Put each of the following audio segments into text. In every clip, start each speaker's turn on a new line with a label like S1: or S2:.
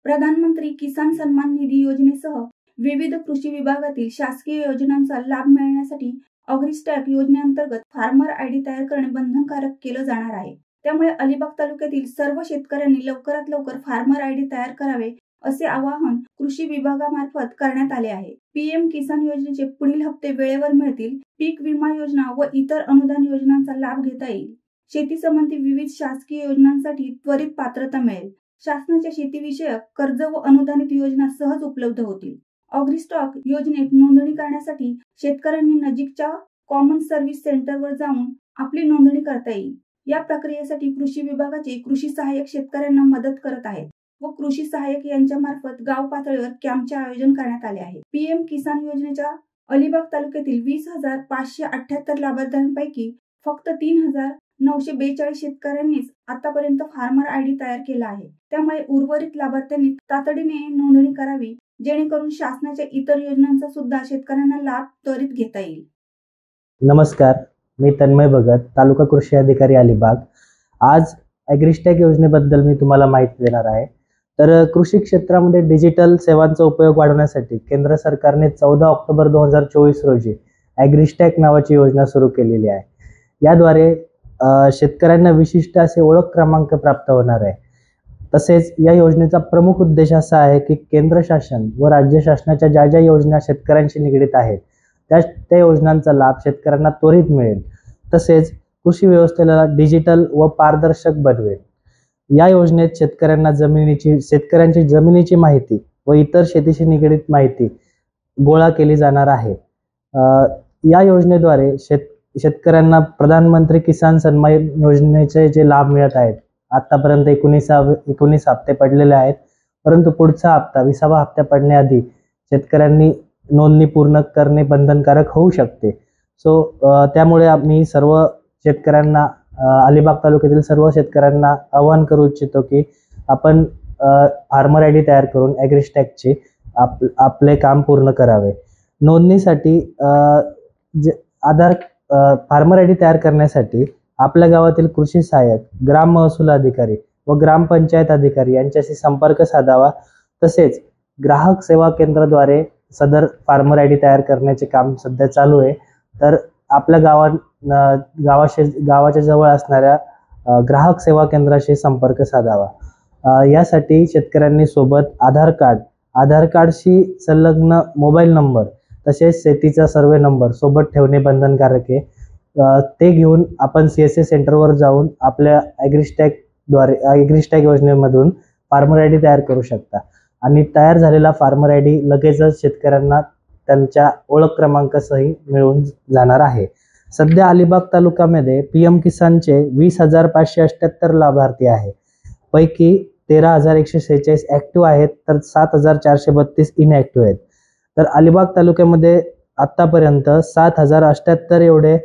S1: प्रधानमंत्री किसान सन्मान निधी योजनेसह विविध कृषी विभागातील शासकीय योजनांचा लाभ मिळण्यासाठी अग्रिस्टॅक योजनेअंतर्गत फार्मर आयडी तयार करणे बंधनकारक केलं जाणार आहे। त्यामुळे अलिबाग तालुक्यातील सर्व शेतकऱ्यांनी लवकरात लवकर फार्मर आयडी तयार करावे असे आवाहन कृषी विभागामार्फत करण्यात आले आहे। पीएम किसान योजनेचे पुढील हप्ते वेळेवर मिळतील। पीक विमा योजना व इतर अनुदान योजनांचा लाभ घेता येईल। शेती संबंधी विविध शासकीय योजनांसाठी त्वरित पात्रता मिळेल। शासनाच्या शेतीविषयक कर्ज व अनुदानित योजना सहज उपलब्ध होतील। अग्रिस्टॉक योजनेत नोंदणी करण्यासाठी शेतकऱ्यांनी नजीकच्या कॉमन सर्व्हिस सेंटरवर जाऊन आपली नोंदणी करता येईल। या प्रक्रियेसाठी कृषी विभागाचे कृषी सहाय्यक शेतकऱ्यांना मदत करत आहेत व कृषी सहाय्यक यांच्या मार्फत गाव पातळीवर कॅम्पचे आयोजन करण्यात आले आहे। पीएम किसान योजनेच्या अलिबाग तालुक्यातील 20,578 लाभार्थ्यांपैकी फक्त 3,942 शेतकऱ्यांनीच आतापर्यंत फार्मर आयडी तयार केला आहे। त्यामुळे उर्वरित लाभार्थ्यांनी तातडीने नोंदणी करावी, जेणेकरून शासनाच्या इतर योजनांचा सुद्धा शेतकऱ्यांना लाभ त्वरित घेता येईल।
S2: नमस्कार, मी तन्मय भगत, तालुका कृषी अधिकारी अलिबाग। आज अग्रिस्टॅक योजनेबद्दल मी तुम्हाला माहिती देणार आहे। तर कृषी क्षेत्रामध्ये डिजिटल सेवांचा उपयोग वाढवण्यासाठी केंद्र सरकारने 14 ऑक्टोबर 2024 रोजी अग्रिस्टॅक नावाची योजना सुरू केलेली आहे। याद्वारे शेतकऱ्यांना विशिष्ट असे ओळख क्रमांक प्राप्त होणार आहे। तसेच या योजनेचा प्रमुख उद्देश असा आहे की केंद्र शासन व राज्य शासनाच्या ज्या ज्या योजना शेतकऱ्यांशी निगडीत आहेत त्या योजनांचा लाभ शेतकऱ्यांना त्वरित मिळेल। तसेच कृषी व्यवस्थेला डिजिटल व पारदर्शक बनवेल। या योजनेत शेतकऱ्यांची जमिनीची माहिती व इतर शेतीशी निगडीत माहिती गोळा केली जाणार आहे। या योजनेद्वारे शेतकऱ्यांना प्रधानमंत्री किसान सन्मान योजनेचे जे लाभ मिळत आहेत, आतापर्यंत 19 हप्ते पडलेले आहेत, परंतु पुढचा हप्ता 20वा हप्ता पडण्याआधी शेतकऱ्यांनी नोंदणी पूर्ण करणे बंधनकारक होऊ शकते। त्यामुळे आम्ही सर्व शेतकऱ्यांना, अलिबाग तालुक्यातील सर्व शेतकऱ्यांना आवाहन करू इच्छितो की आपण फार्मर आयडी तयार करून अग्रिस्टॅकचे आपले काम पूर्ण करावे। नोंदणीसाठी फार्मर आयडी तयार करण्यासाठी आपल्या गावातील कृषी सहाय्यक, ग्राम महसूल अधिकारी व ग्रामपंचायत अधिकारी यांच्याशी संपर्क साधावा। तसेच ग्राहक सेवा केंद्राद्वारे सदर फार्मर आयडी तयार करण्याचे काम सध्या चालू आहे। तर आपल्या गावाच्या जवळ असणाऱ्या ग्राहक सेवा केंद्राशी संपर्क साधावा। यासाठी शेतकऱ्यांनी सोबत आधार कार्डशी संलग्न मोबाईल नंबर तसेच शेतीचा सर्वे नंबर सोबत ठेवणे बंधनकारक आहे। ते घेऊन आपण CSA सेंटरवर जाऊन आपल्या अग्रिस्टॅक योजनेमधून फार्मर आयडी तयार करू शकता आणि तयार झालेला फार्मर आयडी लगेचच शेतकऱ्यांना त्यांच्या ओळख क्रमांकासही मिळून जाणार आहे। सध्या अलिबाग तालुक्यामध्ये पीएम किसानचे 20,578 लाभार्थी आहे। पैकी 13,146 ऍक्टिव्ह आहेत, तर 7,432 इनऍक्टिव्ह आहेत। तर अलिबाग तालुक्यामध्ये आतापर्यंत 7,078 एवढे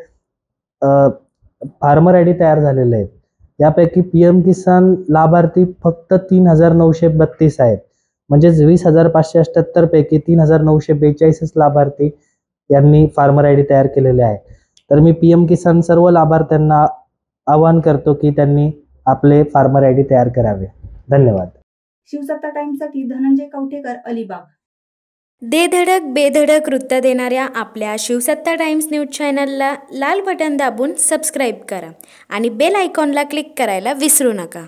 S2: फार्मर आयडी तयार झालेले आहेत। यापैकी पीएम किसान लाभार्थी फक्त 3,932 आहेत। म्हणजेच 20,578 पैकी 3,942 लाभार्थी यांनी फार्मर आयडी तयार केलेले आहे। तर मी पीएम किसान सर्व लाभार्थ्यांना आवाहन करतो की त्यांनी आपले फार्मर आयडी तयार करावे। धन्यवाद।
S1: शिवसत्ता टाइम्ससाठी धनंजय कवठेकर, अलिबाग।
S3: दे धडक बेधडक वृत्त देणाऱ्या आपल्या शिवसत्ता टाइम्स न्यूज चॅनलला लाल बटन दाबून सबस्क्राईब करा आणि बेल आयकॉनला क्लिक करायला विसरू नका।